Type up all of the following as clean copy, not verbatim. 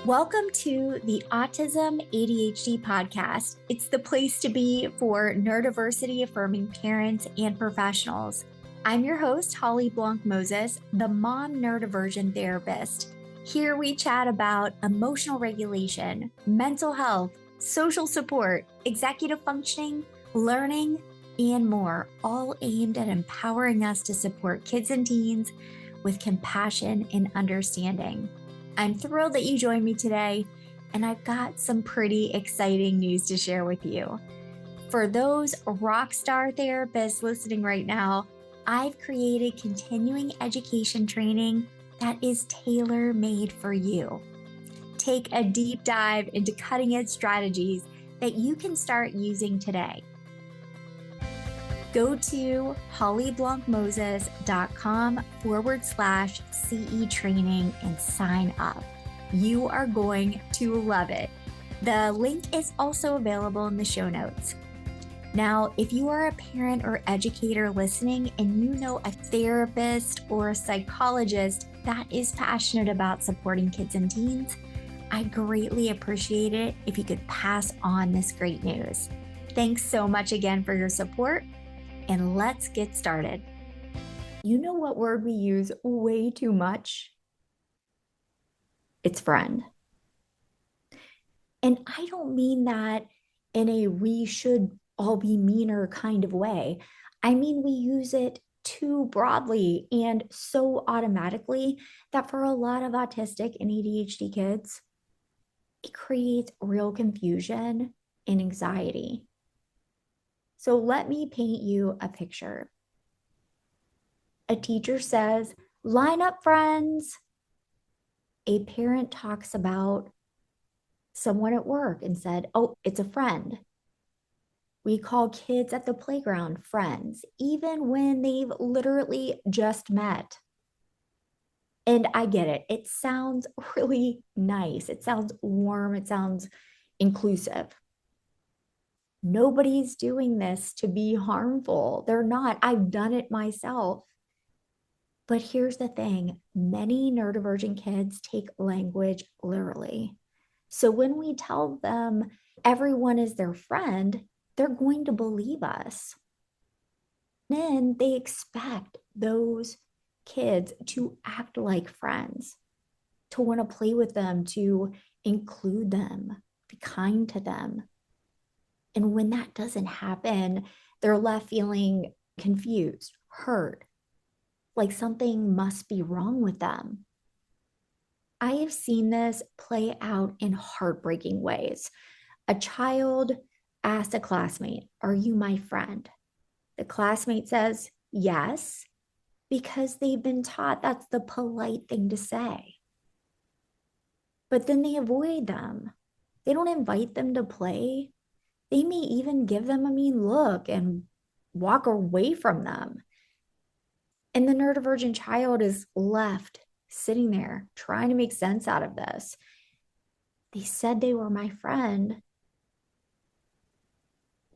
Welcome to the Autism ADHD podcast. It's the place to be for neurodiversity affirming parents and professionals. I'm your host, Holly Blanc-Moses, the mom neurodivergent therapist. Here we chat about emotional regulation, mental health, social support, executive functioning, learning, and more, all aimed at empowering us to support kids and teens with compassion and understanding. I'm thrilled that you joined me today, and I've got some pretty exciting news to share with you. For those rock star therapists listening right now, I've created continuing education training that is tailor-made for you. Take a deep dive into cutting-edge strategies that you can start using today. Go to hollyblancmoses.com/CE training and sign up. You are going to love it. The link is also available in the show notes. Now, if you are a parent or educator listening and you know a therapist or a psychologist that is passionate about supporting kids and teens, I'd greatly appreciate it if you could pass on this great news. Thanks so much again for your support. And let's get started. You know what word we use way too much? It's friend. And I don't mean that in a we should all be meaner kind of way. I mean, we use it too broadly and so automatically that for a lot of autistic and ADHD kids, it creates real confusion and anxiety. So let me paint you a picture. A teacher says, "Line up, friends." A parent talks about someone at work and said, "Oh, it's a friend." We call kids at the playground friends, even when they've literally just met. And I get it. It sounds really nice. It sounds warm. It sounds inclusive. Nobody's doing this to be harmful. They're not. I've done it myself. But here's the thing. Many neurodivergent kids take language literally. So when we tell them everyone is their friend, they're going to believe us. Then they expect those kids to act like friends, to want to play with them, to include them, be kind to them. And when that doesn't happen, they're left feeling confused, hurt, like something must be wrong with them. I have seen this play out in heartbreaking ways. A child asked a classmate, "Are you my friend?" The classmate says, "Yes," because they've been taught that's the polite thing to say. But then they avoid them. They don't invite them to play. They may even give them a mean look and walk away from them. And the neurodivergent child is left sitting there trying to make sense out of this. They said they were my friend.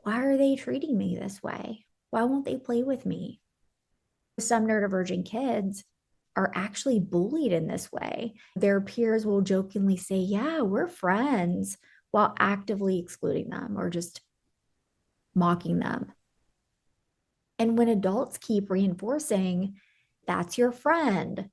Why are they treating me this way? Why won't they play with me? Some neurodivergent kids are actually bullied in this way. Their peers will jokingly say, "Yeah, we're friends," while actively excluding them or just mocking them. And when adults keep reinforcing, "That's your friend,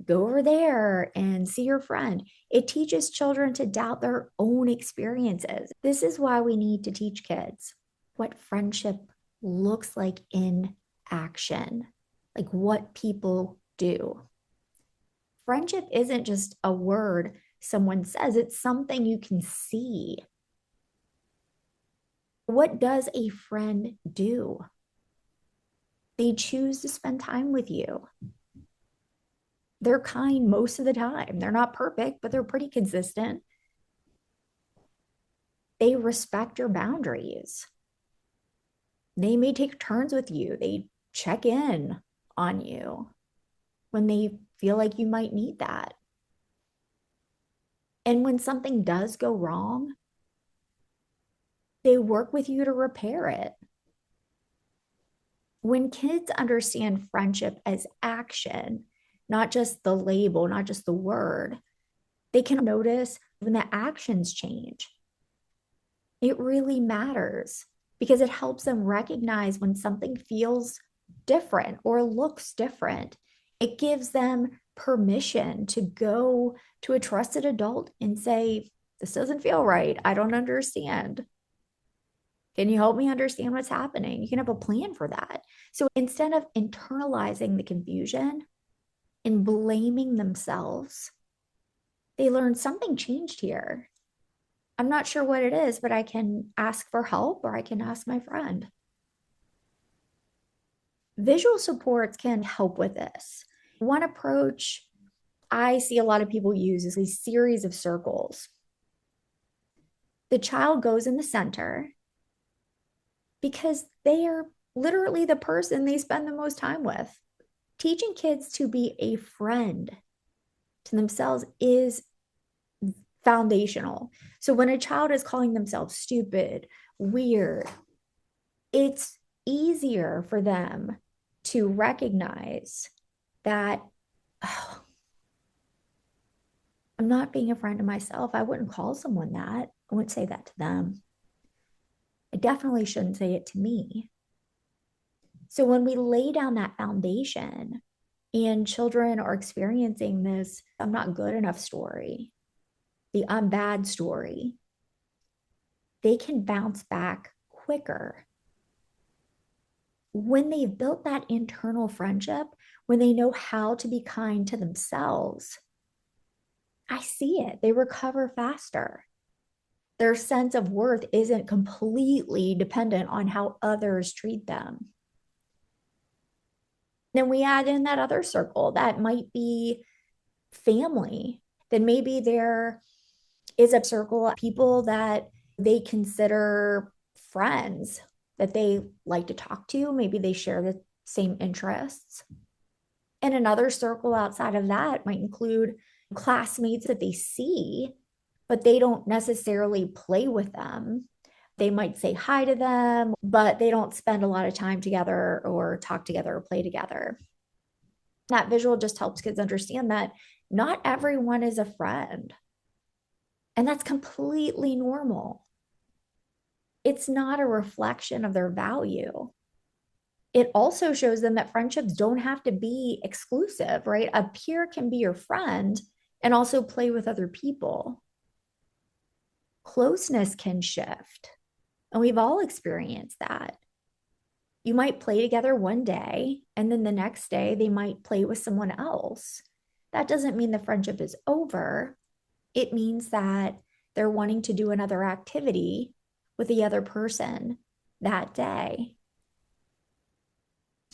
go over there and see your friend," it teaches children to doubt their own experiences. This is why we need to teach kids what friendship looks like in action, like what people do. Friendship isn't just a word someone says, it's something you can see. What does a friend do? They choose to spend time with you. They're kind most of the time. They're not perfect, but they're pretty consistent. They respect your boundaries. They may take turns with you. They check in on you when they feel like you might need that. And when something does go wrong, they work with you to repair it. When kids understand friendship as action, not just the label, not just the word, They can notice when the actions change. It really matters because it helps them recognize when something feels different or looks different. It gives them permission to go to a trusted adult and say, this doesn't feel right. I don't understand. Can you help me understand what's happening? You can have a plan for that. So instead of internalizing the confusion and blaming themselves, they learn something changed here. I'm not sure what it is, but I can ask for help or I can ask my friend. Visual supports can help with this. One approach I see a lot of people use is these series of circles. The child goes in the center because they are literally the person they spend the most time with. Teaching kids to be a friend to themselves is foundational. So when a child is calling themselves stupid, weird, it's easier for them to recognize that, oh, I'm not being a friend to myself. I wouldn't call someone that. I wouldn't say that to them. I definitely shouldn't say it to me. So when we lay down that foundation and children are experiencing this, I'm not good enough story, the I'm bad story, they can bounce back quicker. When they've built that internal friendship, when they know how to be kind to themselves, I see it. They recover faster. Their sense of worth isn't completely dependent on how others treat them. Then we add in that other circle that might be family. Then maybe there is a circle of people that they consider friends that they like to talk to. Maybe they share the same interests. And another circle outside of that might include classmates that they see, but they don't necessarily play with them. They might say hi to them, but they don't spend a lot of time together or talk together or play together. That visual just helps kids understand that not everyone is a friend. And that's completely normal. It's not a reflection of their value. It also shows them that friendships don't have to be exclusive, right? A peer can be your friend and also play with other people. Closeness can shift. And we've all experienced that. You might play together one day, and then the next day they might play with someone else. That doesn't mean the friendship is over. It means that they're wanting to do another activity with the other person that day.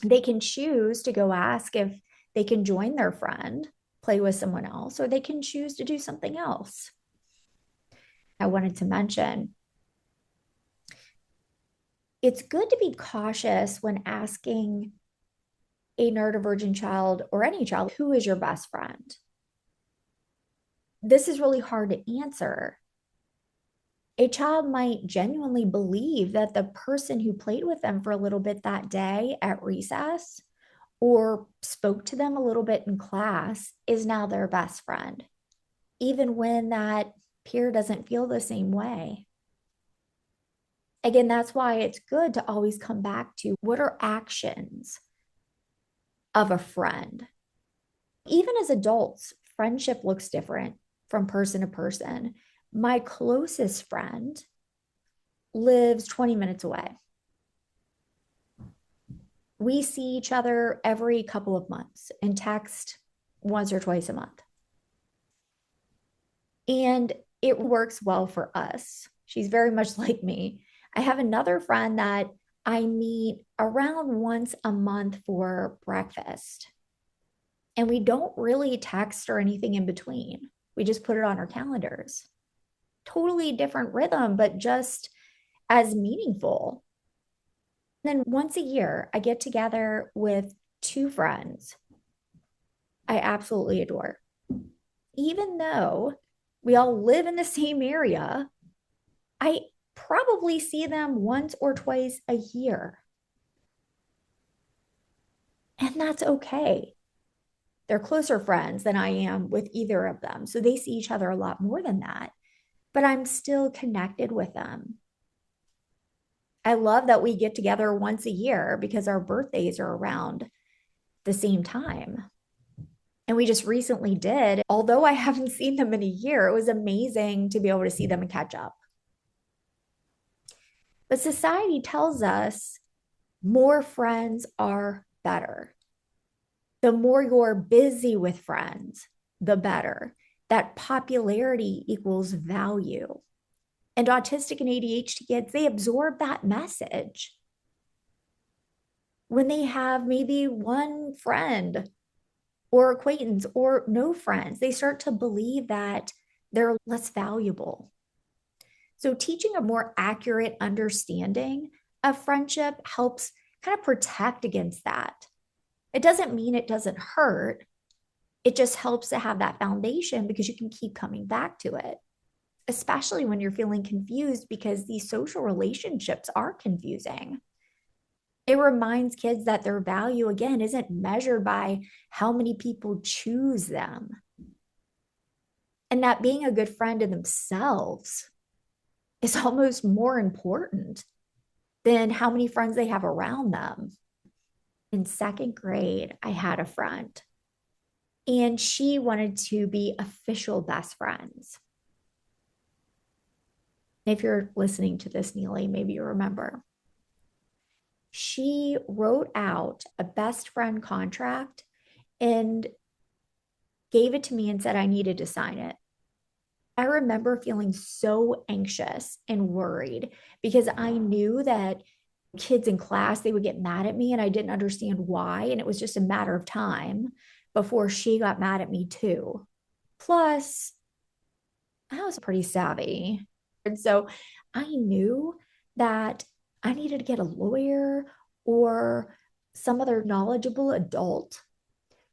They can choose to go ask if they can join their friend, play with someone else, or they can choose to do something else. I wanted to mention it's good to be cautious when asking a neurodivergent child or any child, who is your best friend? This is really hard to answer. A child might genuinely believe that the person who played with them for a little bit that day at recess or spoke to them a little bit in class is now their best friend, even when that peer doesn't feel the same way. Again, that's why it's good to always come back to what are actions of a friend. Even as adults, friendship looks different from person to person. My closest friend lives 20 minutes away. We see each other every couple of months and text once or twice a month. And it works well for us. She's very much like me. I have another friend that I meet around once a month for breakfast. And we don't really text or anything in between. We just put it on our calendars. Totally different rhythm, but just as meaningful. Then once a year, I get together with two friends I absolutely adore. Even though we all live in the same area, I probably see them once or twice a year. And that's okay. They're closer friends than I am with either of them. So they see each other a lot more than that, but I'm still connected with them. I love that we get together once a year because our birthdays are around the same time. And we just recently did. Although I haven't seen them in a year, it was amazing to be able to see them and catch up. But society tells us more friends are better. The more you're busy with friends, the better. That popularity equals value. And autistic and ADHD kids, they absorb that message. When they have maybe one friend or acquaintance or no friends, they start to believe that they're less valuable. So, teaching a more accurate understanding of friendship helps kind of protect against that. It doesn't mean it doesn't hurt. It just helps to have that foundation because you can keep coming back to it, especially when you're feeling confused because these social relationships are confusing. It reminds kids that their value, again, isn't measured by how many people choose them, and that being a good friend in themselves is almost more important than how many friends they have around them. In second grade, I had a friend, and she wanted to be official best friends. If you're listening to this, Neely, maybe you remember. She wrote out a best friend contract and gave it to me and said I needed to sign it. I remember feeling so anxious and worried because I knew that kids in class, they would get mad at me and I didn't understand why. And it was just a matter of time before she got mad at me too. Plus, I was pretty savvy. And so I knew that I needed to get a lawyer or some other knowledgeable adult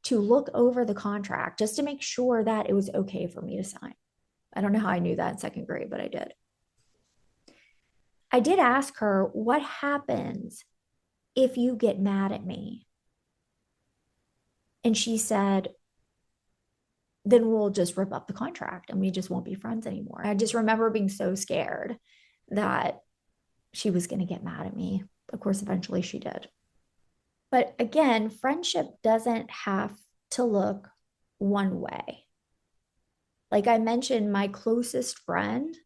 to look over the contract just to make sure that it was okay for me to sign. I don't know how I knew that in second grade, but I did. I did ask her, what happens if you get mad at me? And she said, then we'll just rip up the contract and we just won't be friends anymore. I just remember being so scared that she was going to get mad at me. Of course, eventually she did. But again, friendship doesn't have to look one way. Like I mentioned, my closest friend,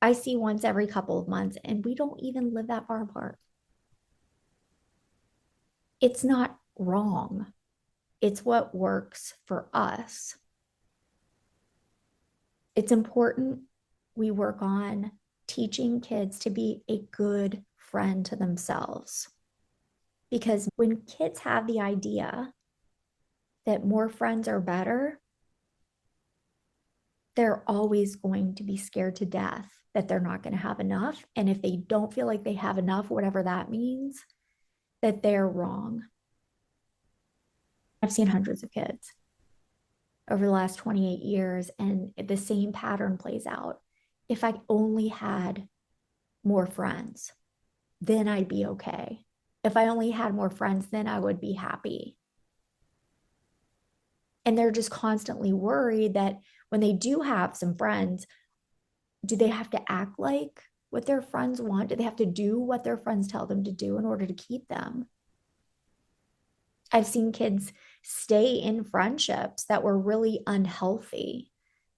I see once every couple of months, and we don't even live that far apart. It's not wrong. It's what works for us. It's important we work on teaching kids to be a good friend to themselves. Because when kids have the idea that more friends are better, they're always going to be scared to death that they're not going to have enough. And if they don't feel like they have enough, whatever that means, that they're wrong. I've seen hundreds of kids over the last 28 years, and the same pattern plays out. If I only had more friends, then I'd be okay. If I only had more friends, then I would be happy. And they're just constantly worried that when they do have some friends, do they have to act like what their friends want? Do they have to do what their friends tell them to do in order to keep them? I've seen kids stay in friendships that were really unhealthy,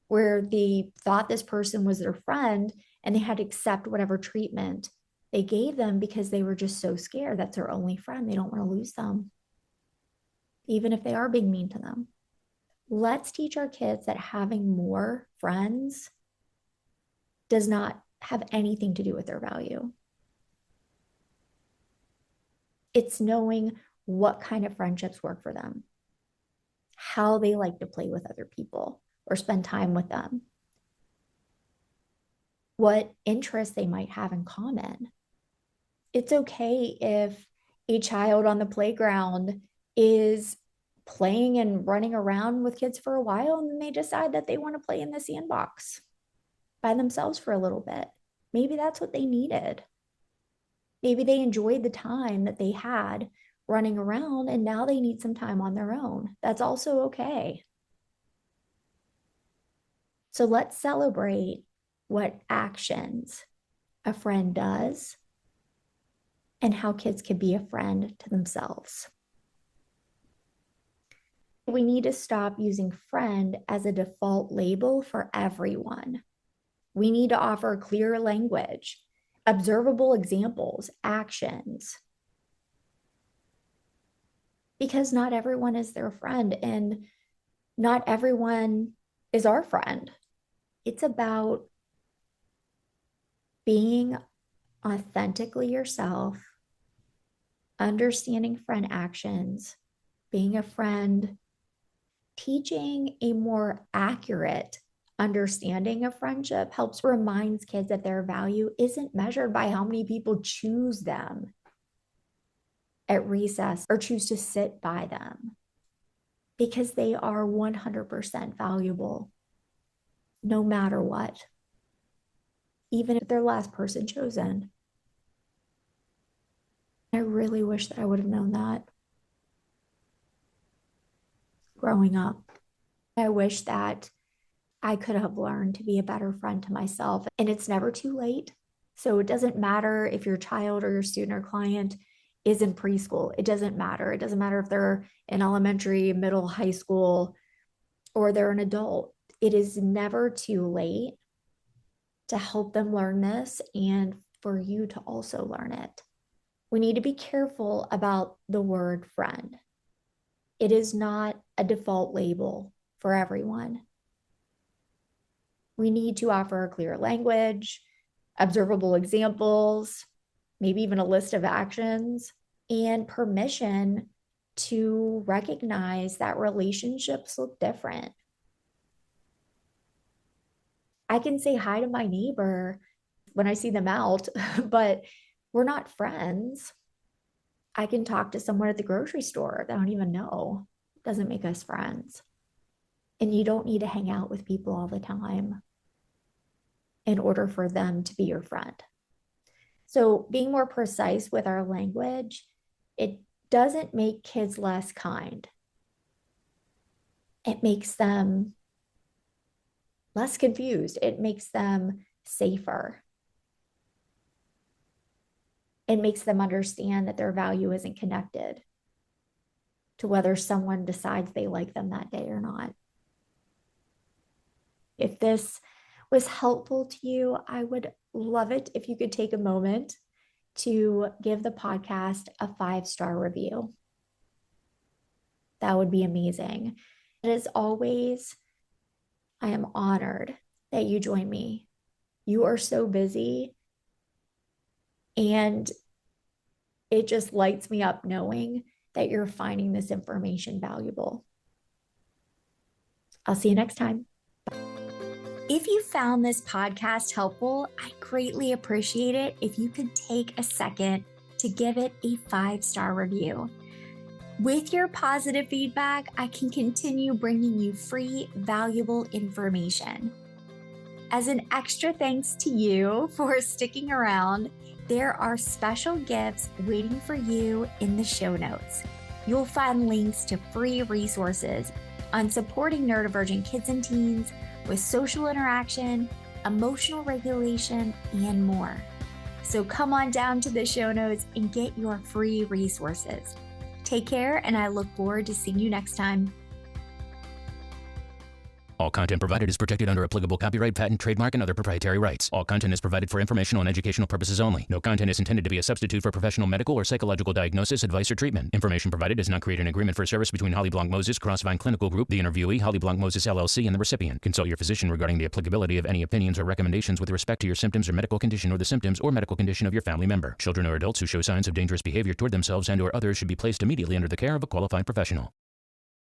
where they thought this person was their friend and they had to accept whatever treatment they gave them because they were just so scared that's their only friend. They don't want to lose them, even if they are being mean to them. Let's teach our kids that having more friends does not have anything to do with their value. It's knowing what kind of friendships work for them, how they like to play with other people or spend time with them, what interests they might have in common. It's okay if a child on the playground is playing and running around with kids for a while and then they decide that they want to play in the sandbox by themselves for a little bit. Maybe that's what they needed. Maybe they enjoyed the time that they had running around and now they need some time on their own. That's also okay. So let's celebrate what actions a friend does and how kids can be a friend to themselves. We need to stop using friend as a default label for everyone. We need to offer clear language, observable examples, actions, because not everyone is their friend and not everyone is our friend. It's about being authentically yourself, understanding friend actions, being a friend, teaching a more accurate understanding of friendship helps reminds kids that their value isn't measured by how many people choose them at recess or choose to sit by them, because they are 100% valuable no matter what, even if they're last person chosen. I really wish that I would have known that growing up. I wish that I could have learned to be a better friend to myself. And it's never too late. So it doesn't matter if your child or your student or client is in preschool. It doesn't matter. It doesn't matter if they're in elementary, middle, high school, or they're an adult. It is never too late to help them learn this and for you to also learn it. We need to be careful about the word friend. It is not a default label for everyone. We need to offer clear language, observable examples, maybe even a list of actions, and permission to recognize that relationships look different. I can say hi to my neighbor when I see them out, but we're not friends. I can talk to someone at the grocery store that I don't even know. It doesn't make us friends. And you don't need to hang out with people all the time in order for them to be your friend. So being more precise with our language, it doesn't make kids less kind. It makes them less confused. It makes them safer. It makes them understand that their value isn't connected to whether someone decides they like them that day or not. If this was helpful to you, I would love it if you could take a moment to give the podcast a 5-star review. That would be amazing. And as always, I am honored that you join me. You are so busy, and it just lights me up knowing that you're finding this information valuable. I'll see you next time. If you found this podcast helpful, I greatly appreciate it if you could take a second to give it a 5-star review. With your positive feedback, I can continue bringing you free, valuable information. As an extra thanks to you for sticking around, there are special gifts waiting for you in the show notes. You'll find links to free resources on supporting neurodivergent kids and teens with social interaction, emotional regulation, and more. So come on down to the show notes and get your free resources. Take care, and I look forward to seeing you next time. All content provided is protected under applicable copyright, patent, trademark, and other proprietary rights. All content is provided for informational and educational purposes only. No content is intended to be a substitute for professional medical or psychological diagnosis, advice, or treatment. Information provided does not create an agreement for service between Holly Blanc Moses Crossvine Clinical Group, the interviewee, Holly Blanc Moses LLC, and the recipient. Consult your physician regarding the applicability of any opinions or recommendations with respect to your symptoms or medical condition or the symptoms or medical condition of your family member. Children or adults who show signs of dangerous behavior toward themselves and/or others should be placed immediately under the care of a qualified professional.